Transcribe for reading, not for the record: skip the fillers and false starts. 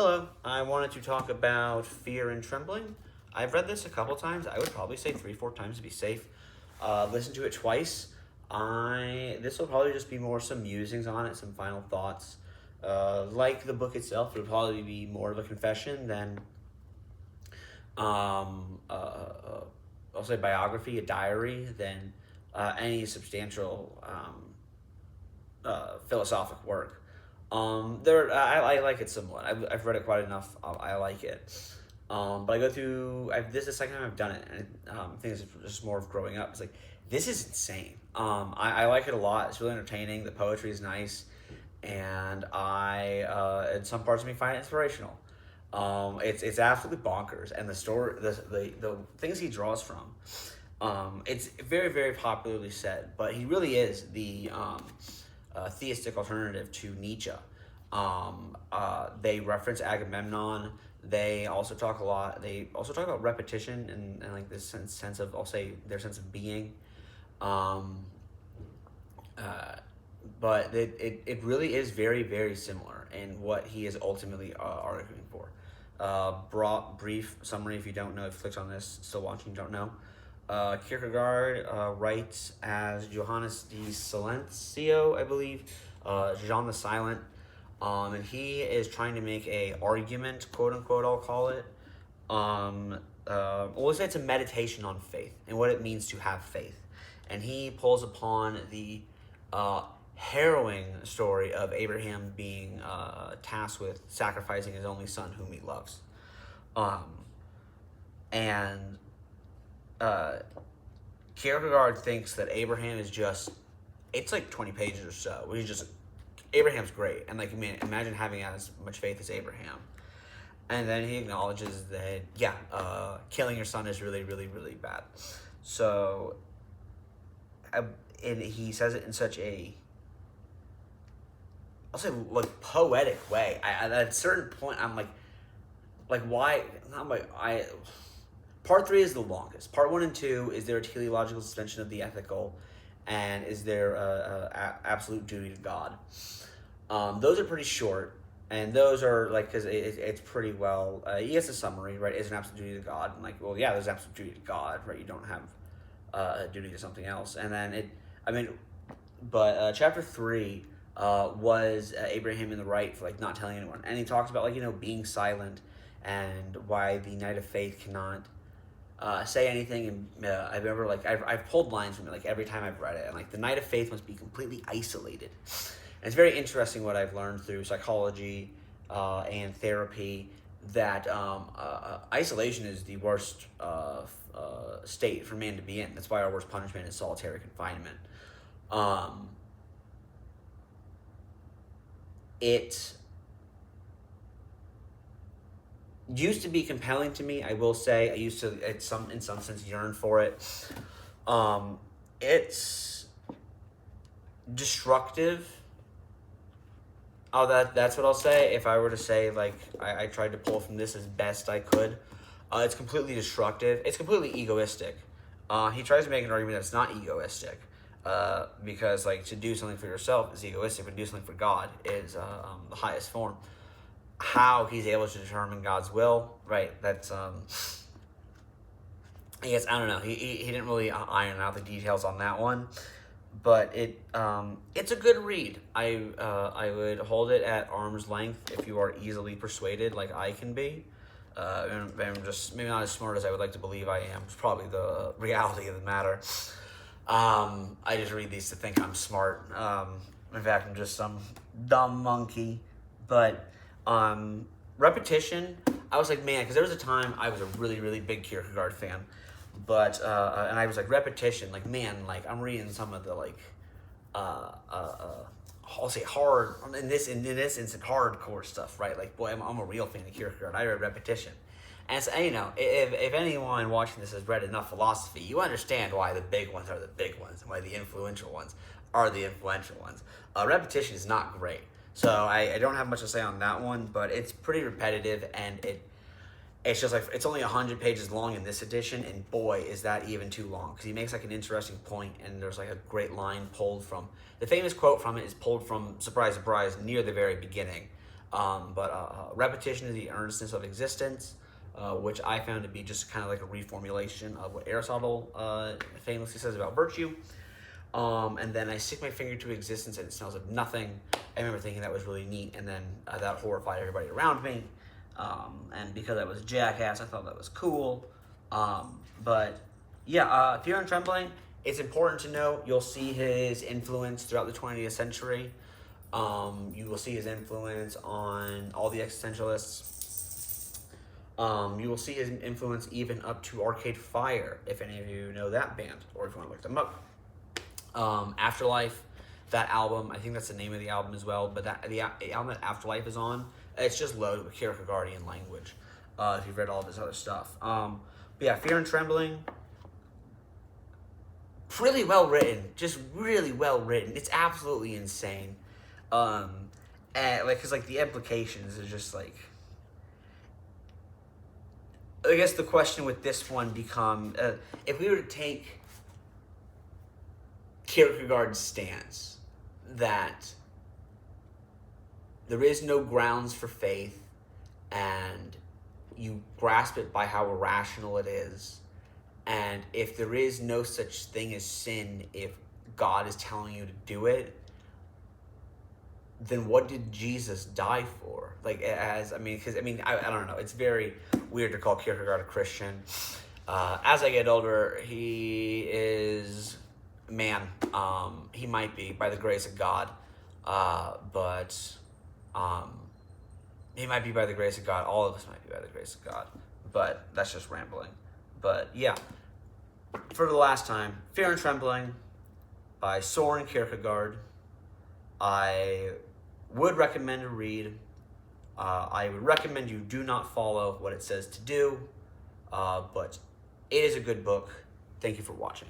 Hello, I wanted to talk about Fear and Trembling. I've read this a couple times. I would probably say 3, 4 times to be safe. Listened to it twice. This will probably just be more some musings on it, some final thoughts. Like the book itself, it would probably be more of a confession than um, uh, uh, I'll say biography, a diary, than any substantial philosophic work. I like it somewhat. I've read it quite enough. I like it. But I go through. This is the second time I've done it, and I think it's just more of growing up. It's like this is insane. I like it a lot. It's really entertaining. The poetry is nice, and in some parts of me find it inspirational. It's absolutely bonkers, and the story, the things he draws from. It's very very popularly said, but he really is the theistic alternative to Nietzsche. They reference Agamemnon. They also talk a lot. They also talk about repetition and like this sense of, I'll say, their sense of being. Um, uh, but it really is very very similar in what he is ultimately arguing for. Broad brief summary if you don't know, if you clicked on this, still watching, don't know. Kierkegaard writes as Johannes de Silencio, I believe, Jean the Silent, and he is trying to make a argument, quote unquote, I'll call it. We'll say it's a meditation on faith and what it means to have faith, and he pulls upon the harrowing story of Abraham being tasked with sacrificing his only son, whom he loves, and Kierkegaard thinks that Abraham is just, it's like 20 pages or so, where he's just, Abraham's great. And like, man, imagine having as much faith as Abraham. And then he acknowledges that, yeah, killing your son is really, really, really bad. So, and he says it in such a, I'll say, like, poetic way. At a certain point, I'm like, why? I'm like, Part 3 is the longest. Part 1 and 2 is there a teleological suspension of the ethical, and is there a absolute duty to God? Those are pretty short, and those are like, because it's pretty well. He has a summary, right? Is an absolute duty to God? And like, well, yeah, there's an absolute duty to God, right? You don't have a duty to something else. And then but chapter 3 was Abraham in the right for like not telling anyone, and he talks about like being silent and why the Knight of Faith cannot say anything. And I remember like I've pulled lines from it like every time I've read it, and like the Knight of Faith must be completely isolated. And it's very interesting what I've learned through psychology and therapy, that isolation is the worst state for man to be in. That's why our worst punishment is solitary confinement. It used to be compelling to me. I will say I used to, in some sense, yearn for it. It's destructive. Oh, that's what I'll say. If I were to say like I tried to pull from this as best I could, it's completely destructive. It's completely egoistic. He tries to make an argument that's not egoistic, because like to do something for yourself is egoistic, but to do something for God is the highest form. How he's able to determine God's will, right? That's I guess, I don't know. He didn't really iron out the details on that one, but it's a good read. I would hold it at arm's length if you are easily persuaded, like I can be. I'm just maybe not as smart as I would like to believe I am. It's probably the reality of the matter. I just read these to think I'm smart. In fact, I'm just some dumb monkey. But repetition, I was like, man, because there was a time I was a really, really big Kierkegaard fan, but and I was like, repetition, like, man, like I'm reading some of the like I'll say hard, in this instance, hardcore stuff, right? Like, boy, I'm a real fan of Kierkegaard. I read repetition. And so, if anyone watching this has read enough philosophy, you understand why the big ones are the big ones and why the influential ones are the influential ones. Repetition is not great. So I don't have much to say on that one, but it's pretty repetitive, and it's just like, it's only 100 pages long in this edition, and boy, is that even too long, because he makes like an interesting point, and there's like a great line pulled from, the famous quote from it is pulled from, surprise, surprise, near the very beginning, Repetition is the earnestness of existence, which I found to be just kind of like a reformulation of what Aristotle famously says about virtue. And then I stick my finger to existence and it smells of nothing. I remember thinking that was really neat, and then that horrified everybody around me. And because I was a jackass, I thought that was cool. Fear and Trembling, it's important to note you'll see his influence throughout the 20th century. You will see his influence on all the existentialists. You will see his influence even up to Arcade Fire, if any of you know that band, or if you want to look them up. Afterlife, that album, I think that's the name of the album as well, but the album that Afterlife is on, it's just loaded with Kierkegaardian language, if you've read all of his other stuff. Fear and Trembling, really well written, just really well written. It's absolutely insane. Because the implications are just like, I guess the question with this one become, if we were to take Kierkegaard's stance that there is no grounds for faith and you grasp it by how irrational it is, and if there is no such thing as sin if God is telling you to do it, then what did Jesus die for? I don't know. It's very weird to call Kierkegaard a Christian. As I get older, he is man. He might be, by the grace of God. He might be by the grace of God. All of us might be by the grace of God. But that's just rambling. But yeah, for the last time, Fear and Trembling by Soren Kierkegaard. I would recommend a read. I would recommend you do not follow what it says to do, but it is a good book. Thank you for watching.